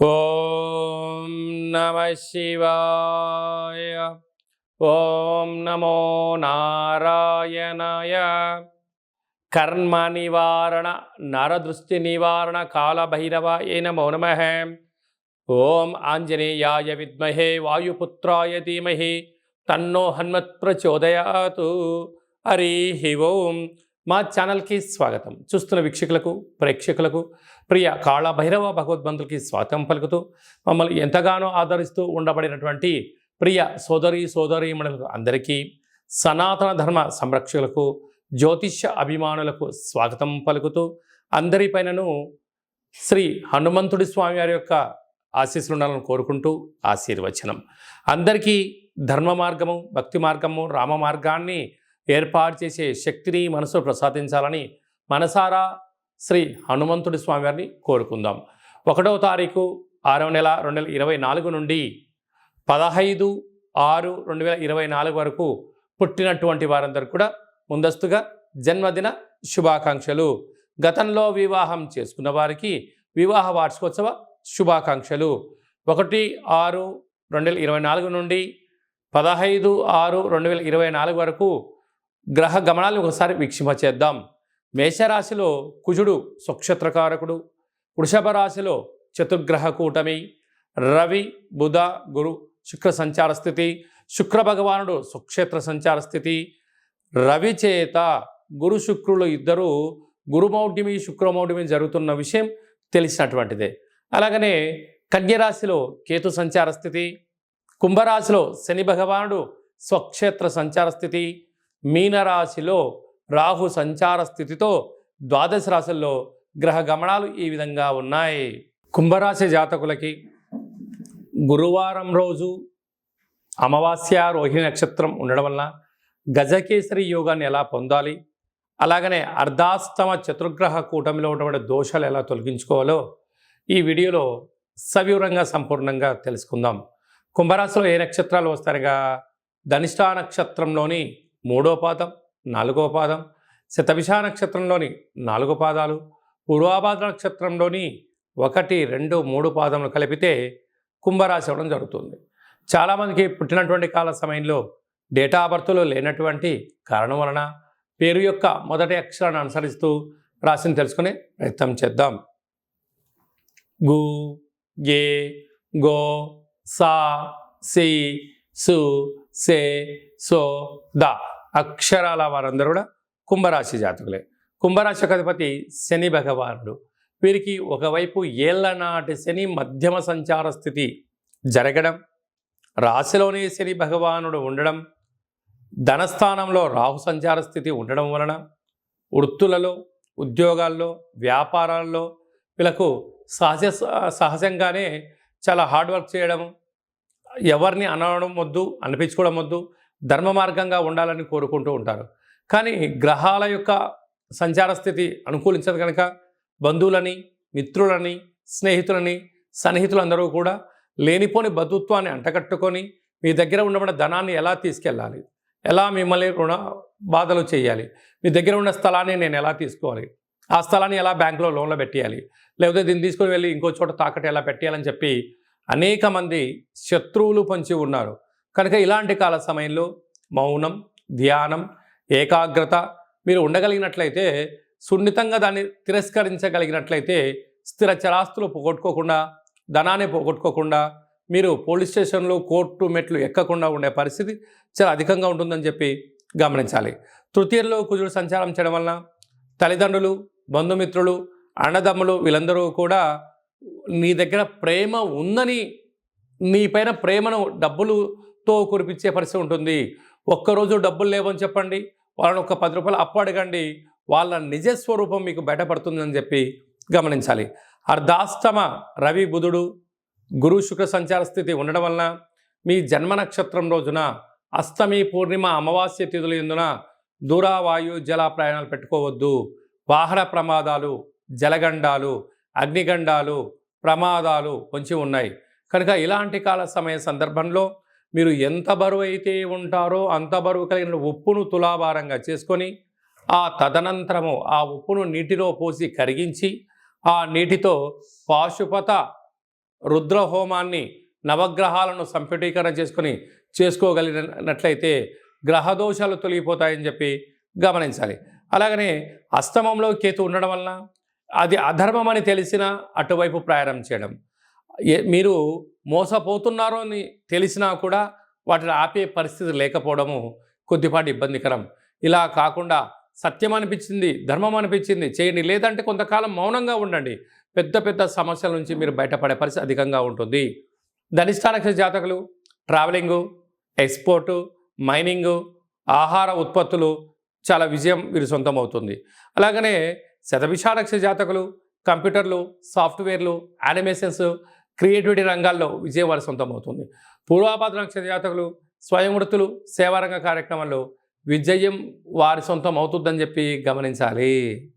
ఓం నమ శివాయ. ఓం నమో నారాయణాయ. కర్మ నివారణ నరదృష్టి నివారణ కాళభైరవాయ నమో నమః. ఓం ఆంజనేయాయ విద్మహే వాయుపుత్రాయ ధీమహి తన్నో హనుమత్ ప్రచోదయాతు. హరి ఓం. మా ఛానల్కి స్వాగతం. చూస్తున్న వీక్షకులకు ప్రేక్షకులకు ప్రియ కాళభైరవ భగవద్బంధులకి స్వాగతం పలుకుతూ మమ్మల్ని ఎంతగానో ఆదరిస్తూ ఉండబడినటువంటి ప్రియ సోదరీమణులకు అందరికీ, సనాతన ధర్మ సంరక్షకులకు, జ్యోతిష్య అభిమానులకు స్వాగతం పలుకుతూ అందరిపైనను శ్రీ హనుమంతుడి స్వామి వారి యొక్క ఆశీస్సులు ఉండాలని కోరుకుంటూ ఆశీర్వచనం. అందరికీ ధర్మ మార్గము, భక్తి మార్గము, రామ మార్గాన్ని ఏర్పాటు చేసే శక్తిని మనసు ప్రసాదించాలని మనసారా శ్రీ హనుమంతుడి స్వామి వారిని కోరుకుందాం. 1వ తారీఖు 6వ నెల 2024 నుండి 15/6/2024 వరకు పుట్టినటువంటి వారందరూ కూడా ముందస్తుగా జన్మదిన శుభాకాంక్షలు. గతంలో వివాహం చేసుకున్న వారికి వివాహ వార్షికోత్సవ శుభాకాంక్షలు. 1/6/2024 నుండి 15/6/2024 వరకు గ్రహ గమనాలను ఒకసారి వీక్షింపచేద్దాం. మేషరాశిలో కుజుడు స్వక్షేత్రకారకుడు, వృషభ రాశిలో చతుర్గ్రహ కూటమి, రవి బుధ గురు శుక్ర సంచార స్థితి, శుక్ర భగవానుడు స్వక్షేత్ర సంచార స్థితి. రవి చేత గురు శుక్రులు ఇద్దరు గురుమౌఢ్యమి శుక్రమౌఢ్యమి జరుగుతున్న విషయం తెలిసినటువంటిదే. అలాగనే కన్యరాశిలో కేతు సంచార స్థితి, కుంభరాశిలో శని భగవానుడు స్వక్షేత్ర సంచార స్థితి, మీనరాశిలో రాహు సంచార స్థితితో ద్వాదశ రాశుల్లో గ్రహ గమనాలు ఈ విధంగా ఉన్నాయి. కుంభరాశి జాతకులకి గురువారం రోజు అమావాస్య రోహిణి నక్షత్రం ఉండడం వలన గజకేసరి యోగాన్ని ఎలా పొందాలి, అలాగనే అర్ధాస్తమ చతుర్గ్రహ కూటమిలో ఉన్నటువంటి దోషాలు ఎలా తొలగించుకోవాలో ఈ వీడియోలో సవివరంగా సంపూర్ణంగా తెలుసుకుందాం. కుంభరాశిలో ఏ నక్షత్రాలు వస్తారుగా ధనిష్ఠా నక్షత్రంలోని 3వ పాదం, 4వ పాదం, శతభిష నక్షత్రంలోని 4 పాదాలు, పూర్వాభాద్ర నక్షత్రంలోని 1, 2, 3 పాదములు కలిపితే కుంభరాశి అవ్వడం జరుగుతుంది. చాలామందికి పుట్టినటువంటి కాల సమయంలో డేటా ఆఫ్ బర్త్లో లేనటువంటి కారణం వలన పేరు యొక్క మొదటి అక్షరాన్ని అనుసరిస్తూ రాశిని తెలుసుకునే ప్రయత్నం చేద్దాం. గు, గే, గో, సా, సి, సు, సే, సో, ద అక్షరాల వారందరూ కూడా కుంభరాశి జాతకులే. కుంభరాశి అధిపతి శని భగవానుడు. వీరికి ఒకవైపు ఏళ్లనాటి శని మధ్యమ సంచార స్థితి జరగడం, రాశిలోనే శని భగవానుడు ఉండడం, ధనస్థానంలో రాహు సంచార స్థితి ఉండడం వలన వృత్తులలో, ఉద్యోగాల్లో, వ్యాపారాల్లో వీళ్ళకు సహజంగానే చాలా హార్డ్ వర్క్ చేయడం, ఎవరిని అనడం వద్దు, అనిపించుకోవడం వద్దు, ధర్మ మార్గంగా ఉండాలని కోరుకుంటూ ఉంటారు. కానీ గ్రహాల యొక్క సంచార స్థితి అనుకూలించదు కనుక బంధువులని, మిత్రులని, స్నేహితులని, సన్నిహితులందరూ కూడా లేనిపోని బంధుత్వాన్ని అంటకట్టుకొని మీ దగ్గర ఉండబడిన ధనాన్ని ఎలా తీసుకెళ్ళాలి, ఎలా మిమ్మల్ని రుణ బాధలు చేయాలి, మీ దగ్గర ఉన్న స్థలాన్ని నేను ఎలా తీసుకోవాలి, ఆ స్థలాన్ని ఎలా బ్యాంకులో లోన్లో పెట్టేయాలి, లేకపోతే దీన్ని తీసుకొని వెళ్ళి ఇంకో చోట తాకట్టు ఎలా పెట్టేయాలని చెప్పి అనేక మంది శత్రువులు పొంచి ఉన్నారు. కనుక ఇలాంటి కాల సమయంలో మౌనం, ధ్యానం, ఏకాగ్రత మీరు ఉండగలిగినట్లయితే, సున్నితంగా దాన్ని తిరస్కరించగలిగినట్లయితే స్థిర చరాస్తులు పోగొట్టుకోకుండా, ధనాన్ని పోగొట్టుకోకుండా, మీరు పోలీస్ స్టేషన్లు, కోర్టు మెట్లు ఎక్కకుండా ఉండే పరిస్థితి చాలా అధికంగా ఉంటుందని చెప్పి గమనించాలి. తృతీయంలో కుజుడు సంచారం చేయడం వలన తల్లిదండ్రులు, బంధుమిత్రులు, అన్నదమ్ములు వీళ్ళందరూ కూడా నీ దగ్గర ప్రేమ ఉందని, నీపైన ప్రేమను డబ్బులతో కురిపించే పరిస్థితి ఉంటుంది. ఒక్కరోజు డబ్బులు లేవని చెప్పండి, వాళ్ళని ఒక 10 రూపాయలు అప్పు అడగండి, వాళ్ళ నిజస్వరూపం మీకు బయటపడుతుందని చెప్పి గమనించాలి. అర్ధాస్తమ రవి బుధుడు గురు శుక్ర సంచార స్థితి ఉండడం వలన మీ జన్మ నక్షత్రం రోజున అష్టమి, పూర్ణిమ, అమావాస్య తిథుల యందున దూరావాయు జల ప్రయాణాలు పెట్టుకోవద్దు. వాహన ప్రమాదాలు, జలగండాలు, అగ్నిగండాలు, ప్రమాదాలు పొంచి ఉన్నాయి. కనుక ఇలాంటి కాల సమయ సందర్భంలో మీరు ఎంత బరువు అయితే ఉంటారో అంత బరువు కలిగిన ఉప్పును తులాభారంగా చేసుకొని ఆ తదనంతరము ఆ ఉప్పును నీటిలో పోసి కరిగించి ఆ నీటితో పాశుపత రుద్ర హోమాన్ని నవగ్రహాలను సంపుటీకరణ చేసుకొని చేసుకోగలిగినట్లయితే గ్రహదోషాలు తొలగిపోతాయని చెప్పి గమనించాలి. అలాగనే అష్టమంలో కేతు ఉండడం వలన అది అధర్మం అని తెలిసినా అటువైపు ప్రయాణం చేయడం, మీరు మోసపోతున్నారో అని తెలిసినా కూడా వాటిని ఆపే పరిస్థితి లేకపోవడము కొద్దిపాటి ఇబ్బందికరం. ఇలా కాకుండా సత్యం అనిపించింది, ధర్మం అనిపించింది చేయండి, లేదంటే కొంతకాలం మౌనంగా ఉండండి. పెద్ద పెద్ద సమస్యల నుంచి మీరు బయటపడే పరిస్థితి అధికంగా ఉంటుంది. ధనిష్ట నక్షత్ర జాతకులు ట్రావెలింగు, ఎక్స్పోర్టు, మైనింగు, ఆహార ఉత్పత్తులు చాలా విజయం వీరు సొంతమవుతుంది. అలాగనే శతభిష నక్షత్ర జాతకులు కంప్యూటర్లు, సాఫ్ట్వేర్లు, యానిమేషన్స్, క్రియేటివిటీ రంగాల్లో విజయం వారి సొంతమవుతుంది. పూర్వాభాద్ర నక్షత్ర జాతకులు స్వయం వృత్తులు, సేవారంగ కార్యక్రమాల్లో విజయం వారి సొంతం అవుతుందని చెప్పి గమనించాలి.